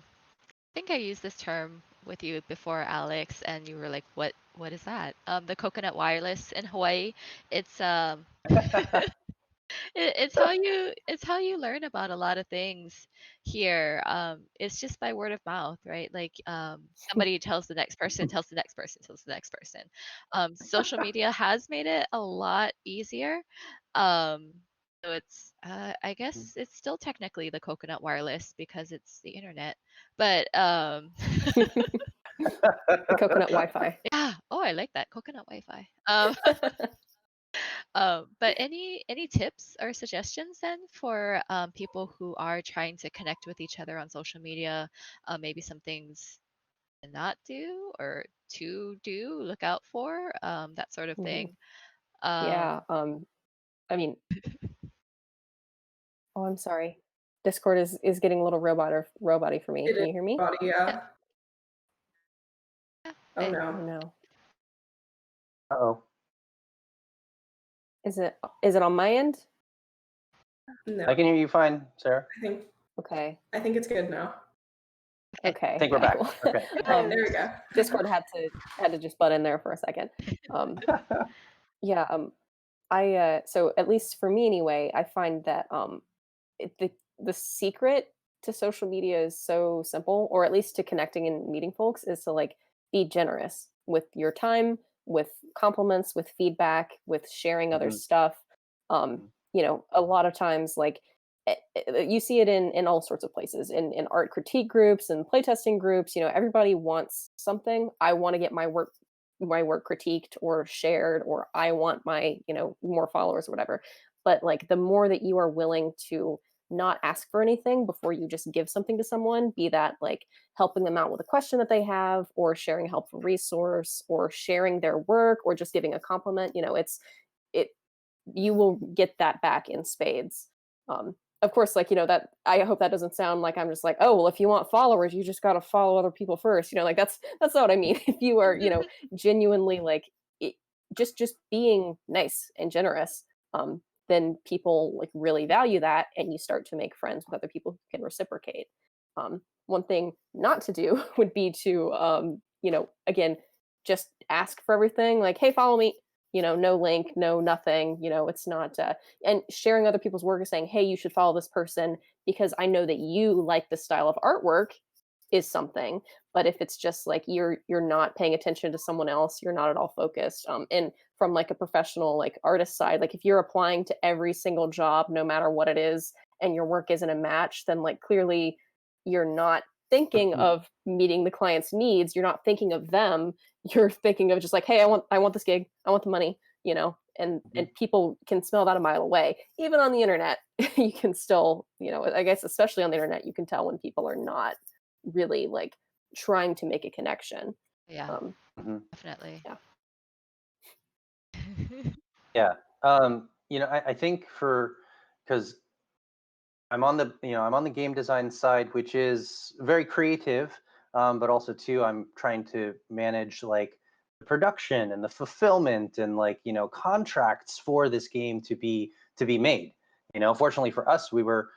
think I used this term with you before, Alex, and you were like, what is that? The coconut wireless in Hawaii. It's it's how you learn about a lot of things here. It's just by word of mouth, right? Like somebody tells the next person, tells the next person, tells the next person. Social media has made it a lot easier. Um, so it's I guess it's still technically the coconut wireless because it's the internet. But The coconut Wi-Fi. yeah, oh, I like that coconut Wi-Fi. But any tips or suggestions then for people who are trying to connect with each other on social media? Maybe some things to not do or to do, look out for, that sort of Mhm. thing. Yeah. I mean, oh, I'm sorry. Discord is getting a little roboty for me. It Can is you hear me? body, yeah. Yeah, Oh I- Oh no. no. Uh-oh. Is it on my end? No. I can hear you fine, Sarah. Okay. I think it's good now. Okay. I think we're yeah, back. cool. Okay. There we go. Discord had to just butt in there for a second. Yeah. I so at least for me anyway, I find that the secret to social media is so simple, or at least to connecting and meeting folks, is to like be generous with your time, with compliments, with feedback, with sharing other Mhm. stuff. A lot of times, like you see it in all sorts of places, in art critique groups and playtesting groups. Everybody wants something. I want to get my work critiqued or shared, or I want my more followers or whatever. But like the more that you are willing to not ask for anything before you just give something to someone, be that like helping them out with a question that they have, or sharing a helpful resource, or sharing their work, or just giving a compliment, it you will get that back in spades. Of course, like that I hope that doesn't sound like I'm just like, oh well, if you want followers you just got to follow other people first, like that's not what I mean. If you are genuinely like it, just being nice and generous, then people like really value that, and you start to make friends with other people who can reciprocate. One thing not to do would be to again, just ask for everything, like, hey, follow me, no link, no nothing, it's not and sharing other people's work is saying, hey, you should follow this person because I know that you like this style of artwork, is something. But if it's just like you're not paying attention to someone else, you're not at all focused, and from like a professional like artist side, like if you're applying to every single job no matter what it is and your work isn't a match, then like clearly you're not thinking of meeting the client's needs, you're not thinking of them, you're thinking of just like, hey, I want this gig, I want the money, and people can smell that a mile away. Even on the internet, you can still, I guess especially on the internet, you can tell when people are not really like trying to make a connection. yeah, Mhm. definitely. Yeah. Yeah. I think because I'm on the game design side, which is very creative, but also too I'm trying to manage like the production and the fulfillment and like contracts for this game to be made. Fortunately for us, we were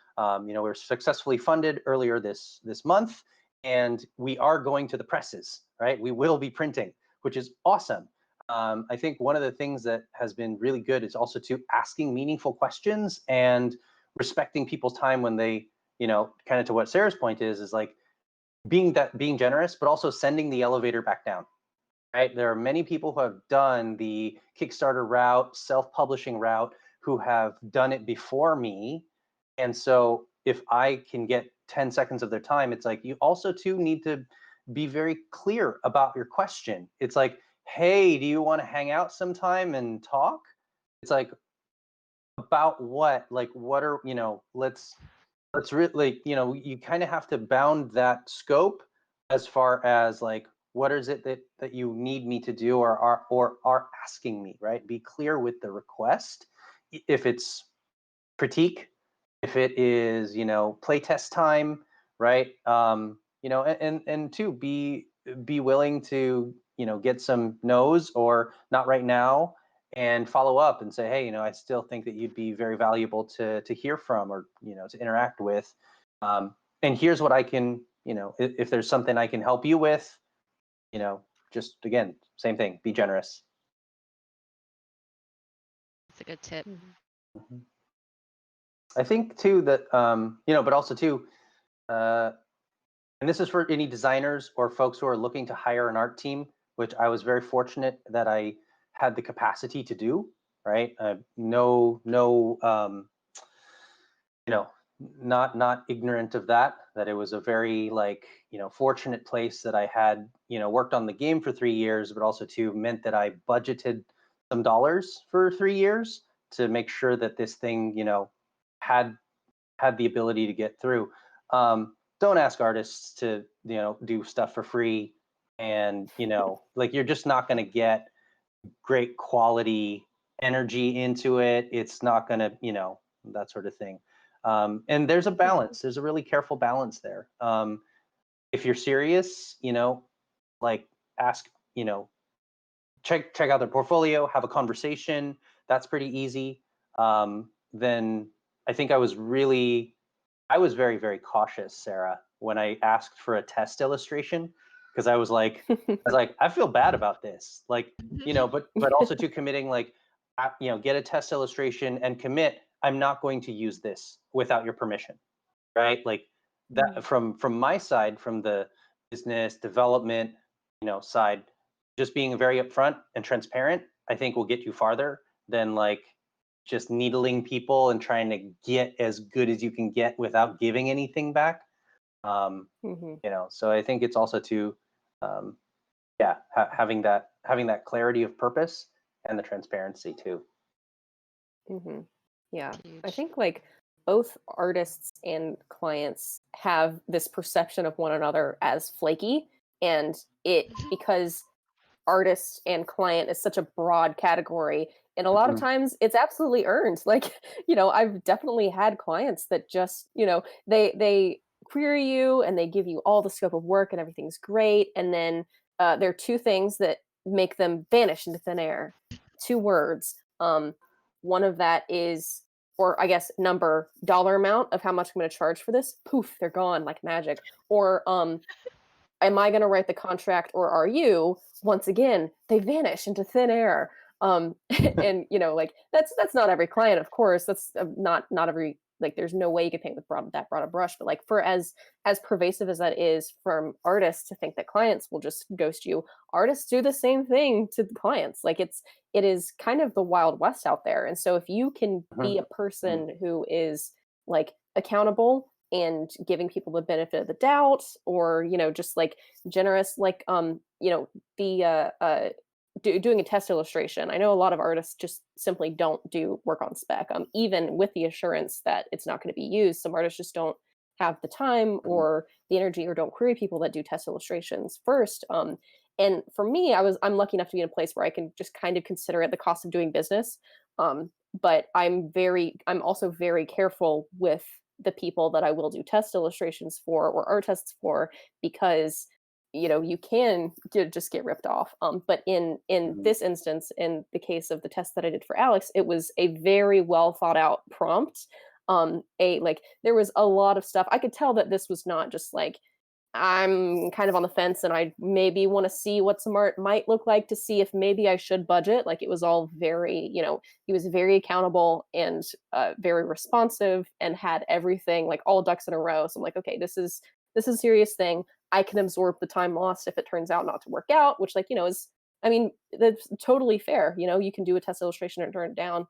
successfully funded earlier this month, and we are going to the presses. Right, we will be printing, which is awesome. I think one of the things that has been really good is also to asking meaningful questions and respecting people's time when they, kind of to what Sarah's point is like being generous, but also sending the elevator back down. Right? There are many people who have done the Kickstarter route, self-publishing route, who have done it before me. And so if I can get 10 seconds of their time, it's like you also too need to be very clear about your question. It's like, hey, do you want to hang out sometime and talk? It's like, about what? Like, what are, let's really, you kind of have to bound that scope as far as like, what is it that you need me to do or are asking me, right? Be clear with the request. If it's critique, if it is, playtest time, right? And two, be willing to, get some no's or not right now, and follow up and say, hey, I still think that you'd be very valuable to hear from, or to interact with. And here's what I can, if there's something I can help you with, just again, same thing, be generous. That's a good tip. Mm-hmm. I think too that but also too, and this is for any designers or folks who are looking to hire an art team, which I was very fortunate that I had the capacity to do. Right, not ignorant of that. That it was a very fortunate place that I had worked on the game for 3 years, but also too meant that I budgeted some dollars for 3 years to make sure that this thing had the ability to get through. Don't ask artists to do stuff for free, and you're just not going to get great quality energy into it. It's not going to that sort of thing. And there's a balance. There's a really careful balance there. If you're serious, ask, check out their portfolio, have a conversation. That's pretty easy. Then I think I was very, very cautious, Sarah, when I asked for a test illustration, because I was like, I feel bad about this, but also to committing, get a test illustration and commit, I'm not going to use this without your permission, right? Like that from my side, from the business development, side, just being very upfront and transparent, I think will get you farther than just needling people and trying to get as good as you can get without giving anything back. So I think it's also to, having that clarity of purpose and the transparency too. Yeah, Huge. I think both artists and clients have this perception of one another as flaky, and because artist and client is such a broad category, and a lot of times it's absolutely earned. I've definitely had clients that just they query you and they give you all the scope of work and everything's great, and then there are two things that make them vanish into thin air. 2 words. One of that is, or I guess dollar amount of how much I'm going to charge for this. Poof, they're gone like magic. Or am I going to write the contract, or are you? Once again, they vanish into thin air. And that's not every client, of course. That's not every, there's no way you can paint with that broad a brush. But for as pervasive as that is from artists to think that clients will just ghost you, artists do the same thing to the clients. It is kind of the Wild West out there. And so if you can be a person who is accountable and giving people the benefit of the doubt, or just generous, doing a test illustration. I know a lot of artists just simply don't do work on spec, even with the assurance that it's not going to be used. Some artists just don't have the time or the energy, or don't query people that do test illustrations first. And for me, I'm lucky enough to be in a place where I can just kind of consider it the cost of doing business. But I'm also very careful with the people that I will do test illustrations for or art tests for, because you can just get ripped off. But in this instance, in the case of the test that I did for Alex, it was a very well thought out prompt. There was a lot of stuff. I could tell that this was not just I'm kind of on the fence and I maybe want to see what some art might look like to see if maybe I should budget. It was all very, he was very accountable and very responsive and had everything all ducks in a row. So I'm like, okay, this is a serious thing. I can absorb the time lost if it turns out not to work out, which is, that's totally fair. You can do a test illustration and turn it down.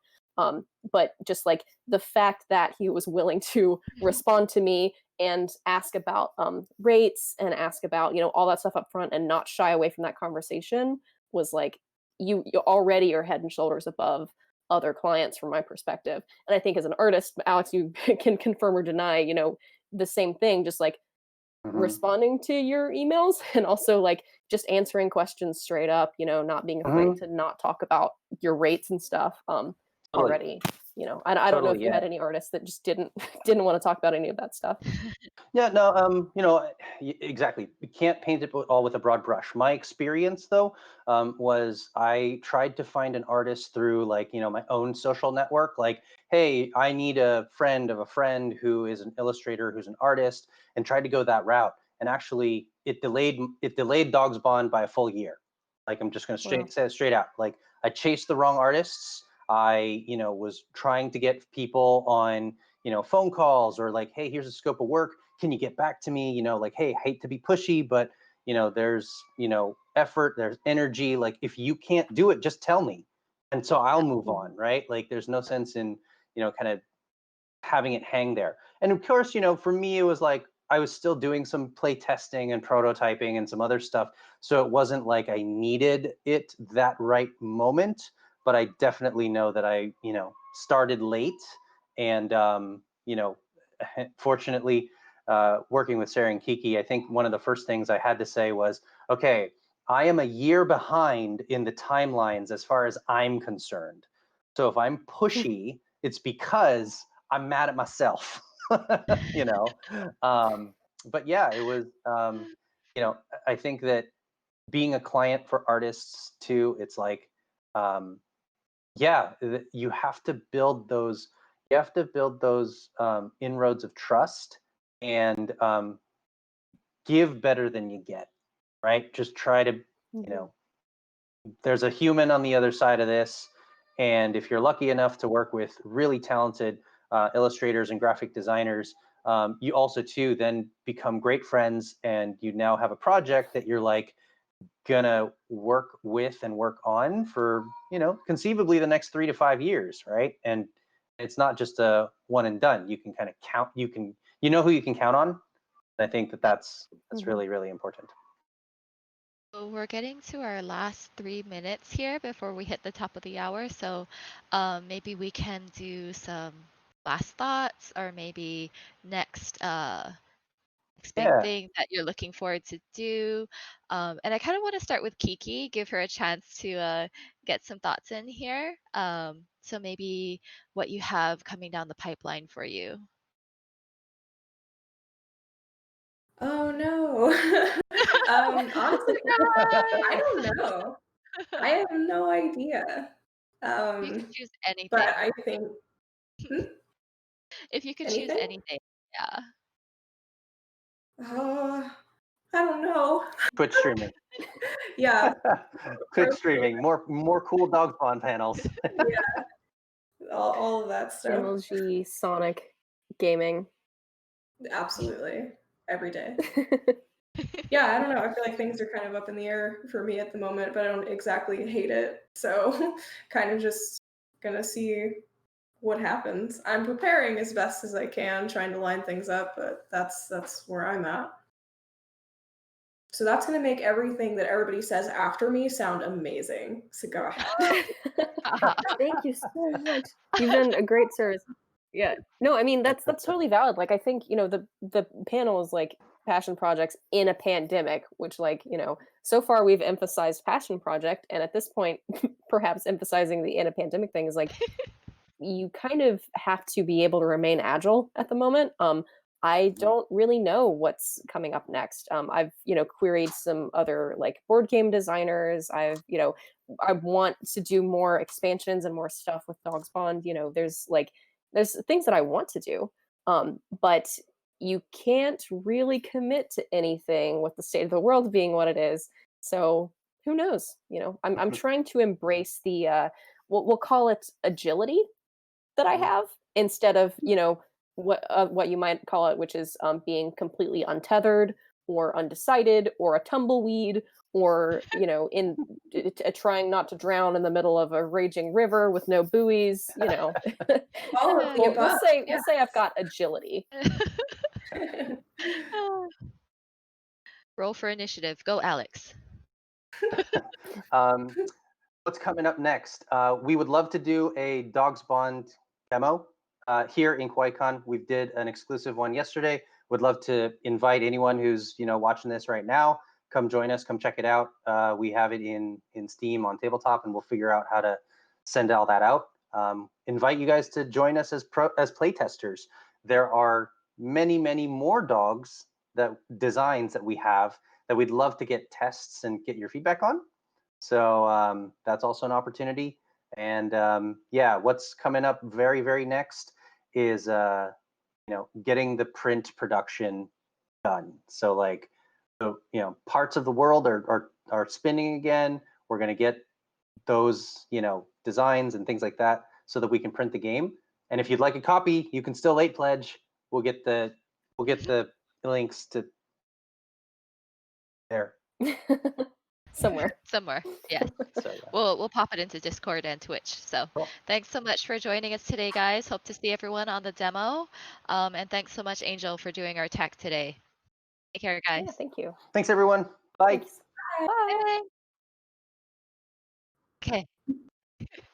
But just the fact that he was willing to respond to me and ask about rates and ask about all that stuff up front and not shy away from that conversation was you already are head and shoulders above other clients from my perspective. And I think as an artist, Alex, you can confirm or deny, the same thing, just like Mhm. responding to your emails and also like just answering questions straight up, not being afraid Mhm. to not talk about your rates and stuff Totally. already. I don't know Totally, if you yeah. had any artists that just didn't didn't want to talk about any of that stuff. Yeah, no, exactly. We can't paint it all with a broad brush. My experience, though, was I tried to find an artist through my own social network. Like, hey, I need a friend of a friend who is an illustrator, who's an artist, and tried to go that route. And actually, it delayed Dogs Bond by a full year. Like, I'm just going to say it straight out. Like, I chased the wrong artists. I, was trying to get people on phone calls or like, hey, here's a scope of work. Can you get back to me? Like, hey, hate to be pushy, but there's effort, there's energy. Like, if you can't do it, just tell me, and so I'll move on, right? Like, there's no sense in kind of having it hang there. And of course, for me, it was like I was still doing some play testing and prototyping and some other stuff, so it wasn't like I needed it that right moment. But I definitely know that I started late, and fortunately, working with Sarah and Kiki, I think one of the first things I had to say was, okay, I am a year behind in the timelines as far as I'm concerned. So if I'm pushy, it's because I'm mad at myself. you know. But yeah, it was. I think that being a client for artists too, it's like, you have to build those. You have to build those inroads of trust and give better than you get, right? Just try to, there's a human on the other side of this. And if you're lucky enough to work with really talented illustrators and graphic designers, you also too then become great friends, and you now have a project that you're like gonna work with and work on for conceivably the next 3 to 5 years, right? And it's not just a one and done. You can kind of count. You know who you can count on. I think that's really, really important. So we're getting to our last 3 minutes here before we hit the top of the hour. So maybe we can do some last thoughts, or maybe next big Yeah. thing that you're looking forward to do. And I kind of want to start with Kiki, give her a chance to get some thoughts in here. So maybe what you have coming down the pipeline for you. Oh no. Honestly, I don't know. I have no idea. You could choose But anything. I think If you could choose anything. anything, yeah. Uh, I don't know. Twitch streaming. Yeah, Twitch streaming. More cool Dogs Bond panels. yeah, all of that stuff. MLG, Sonic, gaming. Absolutely, every day. Yeah, I don't know. I feel like things are kind of up in the air for me at the moment, but I don't exactly hate it. So, kind of just gonna see what happens. I'm preparing as best as I can, trying to line things up, but that's where I'm at. So that's gonna make everything that everybody says after me sound amazing. So go ahead. Thank you so much. You've done a great service. Yeah. No, I mean that's totally valid. Like I think, the panel is like passion projects in a pandemic, which so far we've emphasized passion project, and at this point perhaps emphasizing the in a pandemic thing is like you kind of have to be able to remain agile at the moment. I don't really know what's coming up next. I've queried some other like board game designers. I want to do more expansions and more stuff with Dogs Bond. There's things that I want to do, but you can't really commit to anything with the state of the world being what it is. So who knows? I'm trying to embrace the we'll call it agility that I have, instead of what you might call it, which is being completely untethered or undecided or a tumbleweed, or in trying not to drown in the middle of a raging river with no buoys. All of the we'll above. say I've got agility. Roll for initiative. Go, Alex. Um, What's coming up next? We would love to do a Dogs Bond demo here in Kawaii Kon. We did an exclusive one yesterday. Would love to invite anyone who's watching this right now. Come join us. Come check it out. We have it in Steam on tabletop, and we'll figure out how to send all that out. Invite you guys to join us as playtesters. There are many more dogs designs that we have that we'd love to get tests and get your feedback on. So that's also an opportunity. And yeah, what's coming up very next is getting the print production done. So like parts of the world are spinning again. We're gonna get those designs and things like that so that we can print the game. And if you'd like a copy, you can still late pledge. We'll get the links to there. Somewhere. Yes. So yeah. We'll pop it into Discord and Twitch. So Cool. thanks so much for joining us today, guys. Hope to see everyone on the demo. And thanks so much, Angel, for doing our tech today. Take care, guys. Yeah, thank you. Thanks everyone. Bye. Thanks. Bye. Okay.